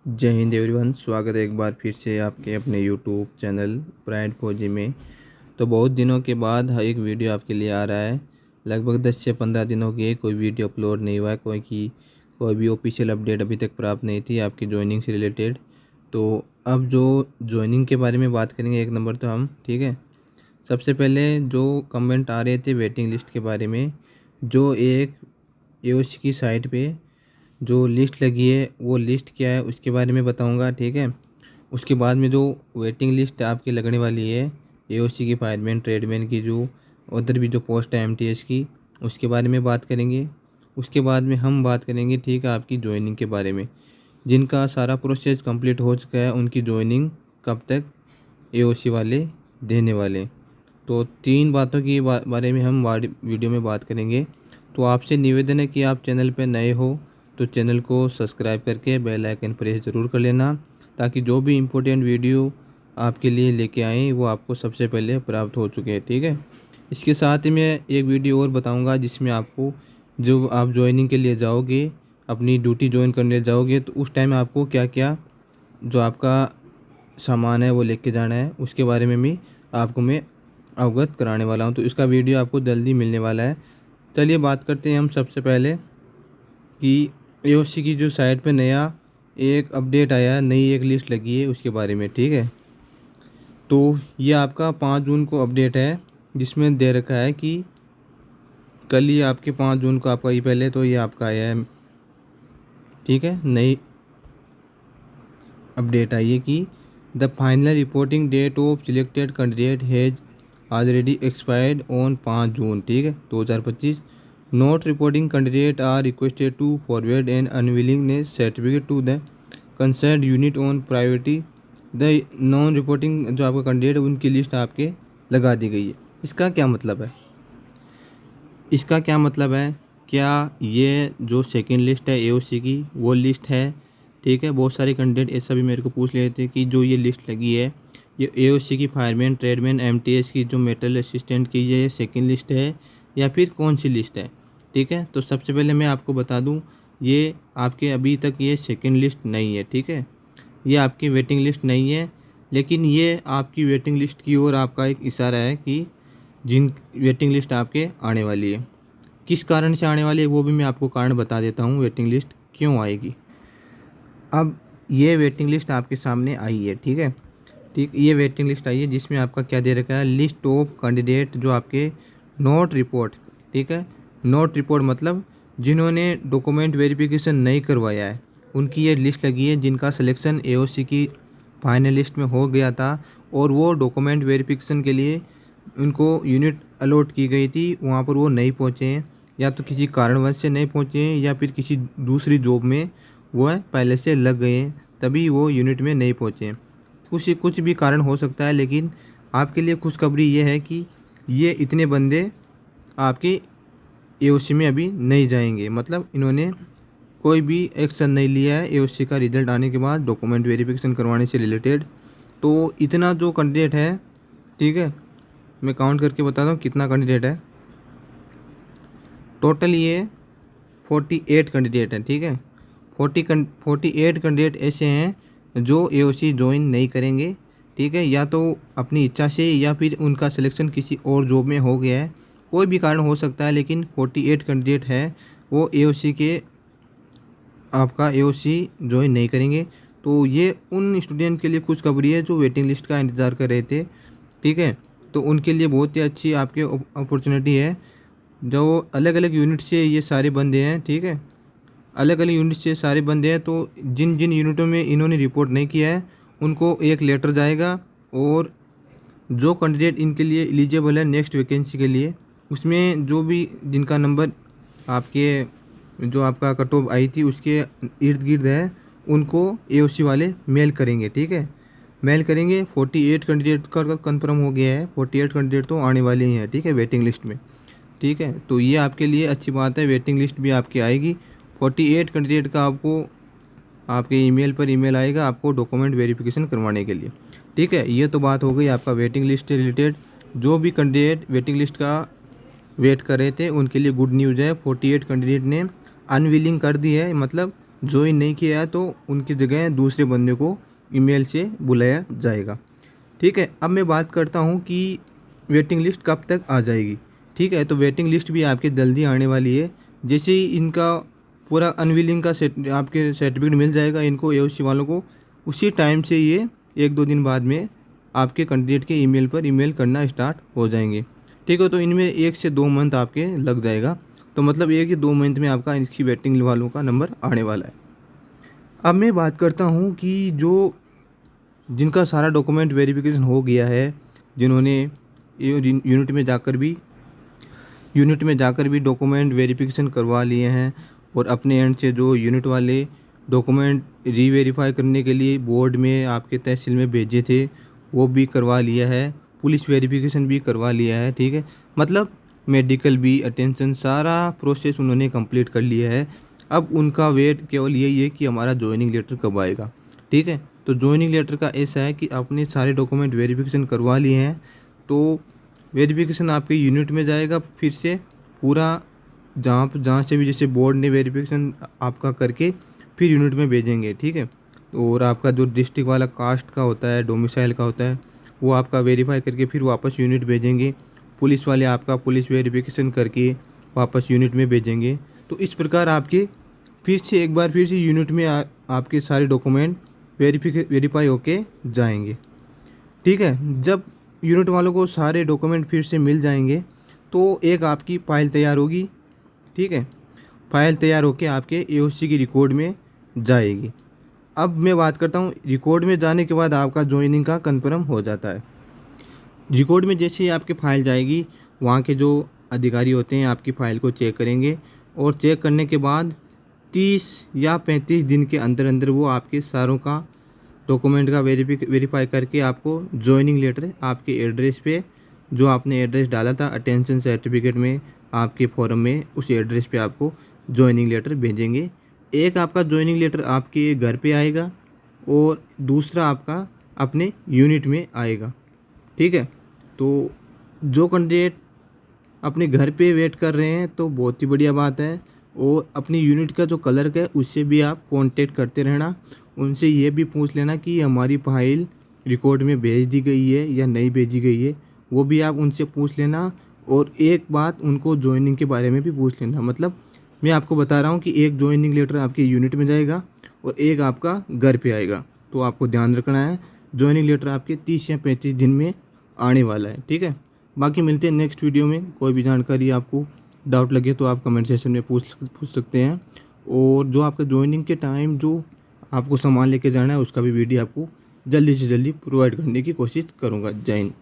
जय हिंद एवरीवन। स्वागत है एक बार फिर से आपके अपने यूट्यूब चैनल प्राइड फौजी में। तो बहुत दिनों के बाद एक वीडियो आपके लिए आ रहा है। लगभग 10 से 15 दिनों की कोई वीडियो अपलोड नहीं हुआ है, कोई भी ऑफिशियल अपडेट अभी तक प्राप्त नहीं थी आपकी ज्वाइनिंग से रिलेटेड। तो अब जो ज्वाइनिंग के बारे में बात करेंगे एक नंबर तो हम, ठीक है। सबसे पहले जो कमेंट आ रहे थे वेटिंग लिस्ट के बारे में, जो एक एओसी की साइट पे जो लिस्ट लगी है वो लिस्ट क्या है उसके बारे में बताऊंगा, ठीक है। उसके बाद में जो वेटिंग लिस्ट आपकी लगने वाली है एओसी की, फायरमैन ट्रेडमैन की, जो उधर भी जो पोस्ट है एमटीएस की, उसके बारे में बात करेंगे। उसके बाद में हम बात करेंगे, ठीक है, आपकी ज्वाइनिंग के बारे में। जिनका सारा प्रोसेस कंप्लीट हो चुका है उनकी ज्वाइनिंग कब तक एओसी वाले देने वाले। तो तीन बातों की बारे में हम वीडियो में बात करेंगे। तो आपसे निवेदन है कि आप चैनल पर नए हो तो चैनल को सब्सक्राइब करके बेल आइकन प्रेस ज़रूर कर लेना, ताकि जो भी इम्पोर्टेंट वीडियो आपके लिए लेके आएँ वो आपको सबसे पहले प्राप्त हो चुके हैं, ठीक है। इसके साथ ही मैं एक वीडियो और बताऊंगा जिसमें आपको, जो आप ज्वाइनिंग के लिए जाओगे, अपनी ड्यूटी ज्वाइन करने जाओगे, तो उस टाइम आपको क्या क्या जो आपका सामान है वो लेके जाना है उसके बारे में भी आपको मैं अवगत कराने वाला हूँ। तो इसका वीडियो आपको जल्दी मिलने वाला है। चलिए बात करते हैं हम सबसे पहले कि एओसी की जो साइट पे नया एक अपडेट आया है, नई एक लिस्ट लगी है उसके बारे में, ठीक है। तो ये आपका 5 जून को अपडेट है, जिसमें दे रखा है कि कल ही आपके 5 जून को आपका, ये पहले तो ये आपका आया है, ठीक है, नई अपडेट आई है कि the final reporting date of selected candidate has already expired on 5 June, ठीक है, 2025। Not reporting candidate are requested to forward an unwillingness certificate to the concern unit on priority. The non reporting जो आपका candidate है उनकी list आपके लगा दी गई है। इसका क्या मतलब है? इसका क्या मतलब है? क्या ये जो सेकंड लिस्ट है एओसी की वो लिस्ट है, ठीक है। बहुत सारे कैंडिडेट ऐसा भी मेरे को पूछ रहे थे कि जो ये लिस्ट लगी है ये एओसी की फायरमैन ट्रेडमैन एमटीएस की जो मेटल असिस्टेंट की ये सेकंड लिस्ट है या फिर कौन सी लिस्ट है, ठीक है। तो सबसे पहले मैं आपको बता दूं, ये आपके अभी तक ये सेकंड लिस्ट नहीं है, ठीक है। ये आपकी वेटिंग लिस्ट नहीं है, लेकिन ये आपकी वेटिंग लिस्ट की ओर आपका एक इशारा है कि जिन वेटिंग लिस्ट आपके आने वाली है। किस कारण से आने वाली है वो भी मैं आपको कारण बता देता हूँ, वेटिंग लिस्ट क्यों आएगी। अब ये वेटिंग लिस्ट आपके सामने आई है, ठीक है। ठीक, ये वेटिंग लिस्ट आई है जिसमें आपका क्या दे रखा है, लिस्ट ऑफ कैंडिडेट जो आपके नोट रिपोर्ट, ठीक है। नोट रिपोर्ट मतलब जिन्होंने डॉक्यूमेंट वेरिफिकेशन नहीं करवाया है उनकी ये लिस्ट लगी है, जिनका सिलेक्शन एओसी की फाइनल लिस्ट में हो गया था और वो डॉक्यूमेंट वेरिफिकेशन के लिए उनको यूनिट अलॉट की गई थी, वहाँ पर वो नहीं पहुँचे हैं, या तो किसी कारणवश से नहीं पहुँचे हैं या फिर किसी दूसरी जॉब में वो पहले से लग गए हैं तभी वो यूनिट में नहीं पहुँचे हैं। कुछ भी कारण हो सकता है, लेकिन आपके लिए खुशखबरी ये है कि ये इतने बंदे आपके एओसी में अभी नहीं जाएंगे। मतलब इन्होंने कोई भी एक्शन नहीं लिया है एओसी का रिजल्ट आने के बाद डॉक्यूमेंट वेरिफिकेशन करवाने से रिलेटेड। तो इतना जो कैंडिडेट है, ठीक है, मैं काउंट करके बताता हूँ कितना कैंडिडेट है। टोटल ये 48 कैंडिडेट हैं, ठीक है। 48 कैंडिडेट ऐसे हैं जो एओसी ज्वाइन नहीं करेंगे, ठीक है, या तो अपनी इच्छा से या फिर उनका सिलेक्शन किसी और जॉब में हो गया है, कोई भी कारण हो सकता है, लेकिन 48 कैंडिडेट है वो एओसी के आपका एओसी ज्वाइन नहीं करेंगे। तो ये उन स्टूडेंट के लिए खुशखबरी है जो वेटिंग लिस्ट का इंतज़ार कर रहे थे, ठीक है। तो उनके लिए बहुत ही अच्छी आपकी अपॉर्चुनिटी है। जो अलग अलग यूनिट से ये सारे बंदे हैं, ठीक है, अलग अलग यूनिट से सारे बंदे हैं। तो जिन जिन यूनिटों में इन्होंने रिपोर्ट नहीं किया है उनको एक लेटर जाएगा, और जो कैंडिडेट इनके लिए एलिजिबल है नेक्स्ट वैकेंसी के लिए, उसमें जो भी जिनका नंबर आपके जो आपका कट ऑफ आई थी उसके इर्द गिर्द है उनको एओसी वाले मेल करेंगे, ठीक है, मेल करेंगे। 48 कैंडिडेट का कंफर्म हो गया है, 48 कैंडिडेट तो आने वाले ही हैं, ठीक है, वेटिंग लिस्ट में, ठीक है। तो ये आपके लिए अच्छी बात है, वेटिंग लिस्ट भी आपकी आएगी। 48 कैंडिडेट का आपको आपके ईमेल पर ईमेल आएगा आपको डॉक्यूमेंट वेरिफिकेशन करवाने के लिए, ठीक है। ये तो बात हो गई आपका वेटिंग लिस्ट से रिलेटेड। जो भी कैंडिडेट वेटिंग लिस्ट का वेट कर रहे थे उनके लिए गुड न्यूज़ है, 48 कैंडिडेट ने अनविलिंग कर दी है, मतलब ज्वाइन नहीं किया है तो उनकी जगह दूसरे बंदे को ईमेल से बुलाया जाएगा। ठीक है, अब मैं बात करता हूँ कि वेटिंग लिस्ट कब तक आ जाएगी। ठीक है, तो वेटिंग लिस्ट भी आपके जल्दी आने वाली है। जैसे ही इनका पूरा अनविलिंग का आपके सर्टिफिकेट मिल जाएगा इनको एओसी वालों को, उसी टाइम से ये 1-2 दिन बाद में आपके कैंडिडेट के ईमेल पर ईमेल करना स्टार्ट हो जाएंगे। ठीक है, तो इनमें 1 से 2 मंथ आपके लग जाएगा। तो मतलब 1 या 2 मंथ में आपका इसकी वेटिंग वालों का नंबर आने वाला है। अब मैं बात करता हूँ कि जो जिनका सारा डॉक्यूमेंट वेरिफिकेशन हो गया है, जिन्होंने यूनिट में जाकर भी डॉक्यूमेंट वेरिफिकेशन करवा लिए हैं और अपने एंड से जो यूनिट वाले डॉक्यूमेंट रीवेरीफाई करने के लिए बोर्ड में आपके तहसील में भेजे थे वो भी करवा लिया है, पुलिस वेरिफिकेशन भी करवा लिया है। ठीक है, मतलब मेडिकल भी, अटेंशन, सारा प्रोसेस उन्होंने कंप्लीट कर लिया है। अब उनका वेट केवल यही है कि हमारा ज्वाइनिंग लेटर कब आएगा। ठीक है, तो ज्वाइनिंग लेटर का ऐसा है कि आपने सारे डॉक्यूमेंट वेरिफिकेशन करवा लिए हैं तो वेरिफिकेशन आपके यूनिट में जाएगा, फिर से पूरा जहाँ से भी जैसे बोर्ड ने वेरिफिकेशन आपका करके फिर यूनिट में भेजेंगे। ठीक है, और आपका जो डिस्ट्रिक्ट वाला कास्ट का होता है, डोमिसाइल का होता है, वो आपका वेरीफाई करके फिर वापस यूनिट भेजेंगे। पुलिस वाले आपका पुलिस वेरिफिकेशन करके वापस यूनिट में भेजेंगे। तो इस प्रकार आपके एक बार फिर से यूनिट में आपके सारे डॉक्यूमेंट वेरीफाई होके जाएंगे। ठीक है, जब यूनिट वालों को सारे डॉक्यूमेंट फिर से मिल जाएंगे तो एक आपकी फ़ाइल तैयार होगी। ठीक है, फ़ाइल तैयार होके आपके एओसी की रिकॉर्ड में जाएगी। अब मैं बात करता हूँ रिकॉर्ड में जाने के बाद आपका ज्वाइनिंग का कन्फर्म हो जाता है। रिकॉर्ड में जैसे ही आपकी फ़ाइल जाएगी, वहाँ के जो अधिकारी होते हैं आपकी फ़ाइल को चेक करेंगे और चेक करने के बाद 30 या 35 दिन के अंदर अंदर वो आपके सारों का डॉक्यूमेंट का वेरीफाई करके आपको ज्वाइनिंग लेटर आपके एड्रेस पे, जो आपने एड्रेस डाला था अटेंशन सर्टिफिकेट में आपके फॉर्म में, उस एड्रेस पे आपको ज्वाइनिंग लेटर भेजेंगे। एक आपका ज्वाइनिंग लेटर आपके घर पे आएगा और दूसरा आपका अपने यूनिट में आएगा। ठीक है, तो जो कैंडिडेट अपने घर पे वेट कर रहे हैं तो बहुत ही बढ़िया बात है। और अपनी यूनिट का जो क्लर्क है उससे भी आप कांटेक्ट करते रहना, उनसे ये भी पूछ लेना कि हमारी फाइल रिकॉर्ड में भेज दी गई है या नहीं भेजी गई है, वो भी आप उनसे पूछ लेना। और एक बात उनको ज्वाइनिंग के बारे में भी पूछ लेना, मतलब मैं आपको बता रहा हूँ कि एक ज्वाइनिंग लेटर आपके यूनिट में जाएगा और एक आपका घर पे आएगा। तो आपको ध्यान रखना है, ज्वाइनिंग लेटर आपके 30 या 35 दिन में आने वाला है। ठीक है, बाकी मिलते हैं नेक्स्ट वीडियो में। कोई भी जानकारी आपको डाउट लगे तो आप कमेंट सेक्शन में पूछ सकते हैं। और जो आपका ज्वाइनिंग के टाइम जो आपको सामान लेके जाना है उसका भी वीडियो आपको जल्दी से जल्दी प्रोवाइड करने की कोशिश करूँगा। जय हिंद।